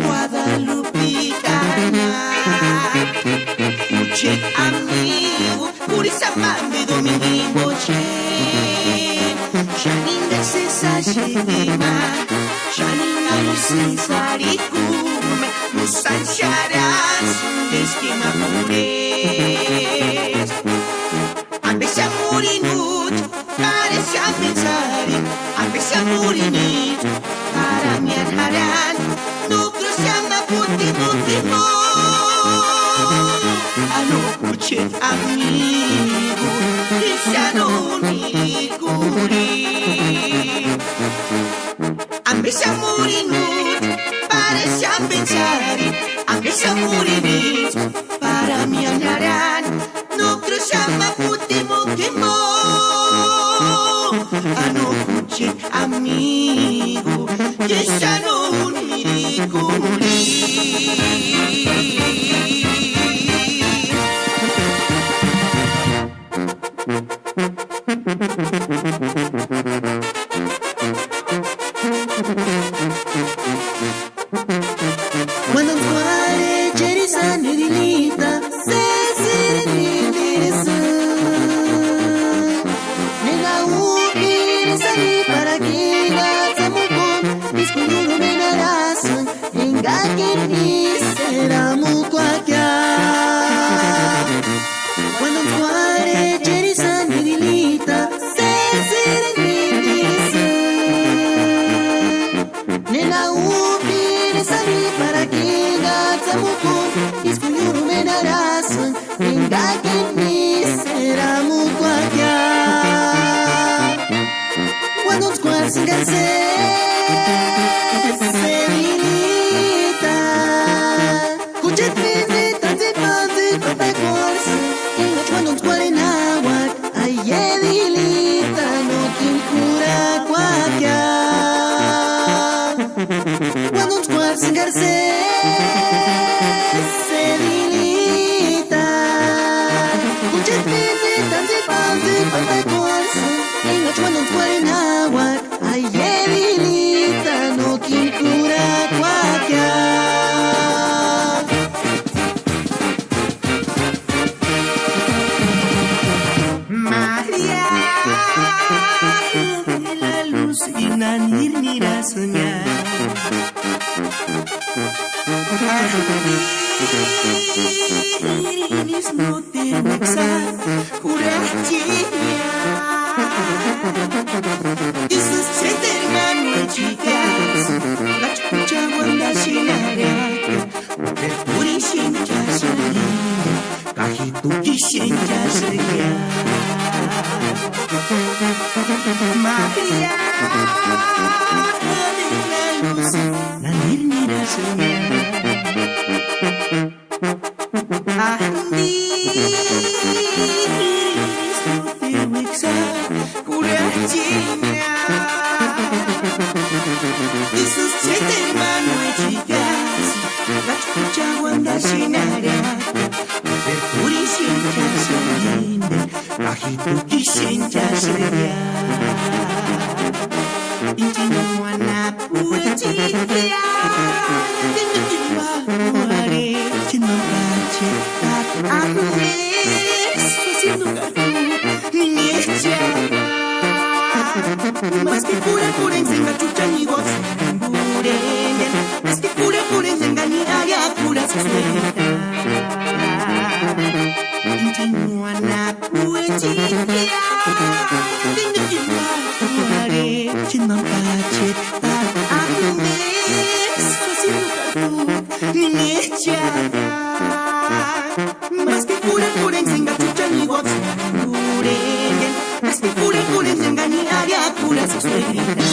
guadalupitana. Che amigo, Curisamambe domingo che. Janina sesa jedima, Janina lucesarikum, musancharas, esquema mures. Ambesa murinut, parece pensar, ambesa murinit, para mi harán, no cruzama putimo. Anoche amigo, Isanoni Ambesa murinut, parece pensar, ambesa murinit, para mi anarán, no cruzama putimo. Anoche amigo, Isanoni Cuando suare cerisane dilita se sirinirisa Nega ukirisani para kina samukon Iskuyuru menarasan Engakin iseramu kwakya Cuando suare cerisane dilita se sirinirisa Nega ukirisani para kina samukon Iskuyuru menarasan Engakin iseramu kwakya Cuando square se serenita Kuchet visita se panze papa corse Inga cuando square en agua Aye dilita no quien cura cuaquia Cuando square se serenita Kuchet visita se panze papa corse Inga cuando square en agua Aye dilita no quien cura cuaquia Maria de la luz y nanirnira soñar. Iris no te mexar, curachilla. Dices chete hermano chicas, la chucha guanda shinaraca, de purishin chasaya, kajitu kishin chasaya. Maria de la luz, la nirnira soñar. Iris no te mexar, curachilla. Dices chete hermano chicas, la chucha guanda shinaraca, de purishin chasaya. Kajitu kishin chasaya. Inchino wana puchiya. Dindu timba muare. Chino pache tak akumes. Haciendo gato niecha. Más que cura en senga chucha ni voz. Más que cura en senga ni área cura se suelta. Inchino wana puchiya. Dindu timba muare. Chino pache tak akumes. Haciendo gato niecha. Más que cura en senga chucha ni voz. Más que cura en senga ni área cura se suelta.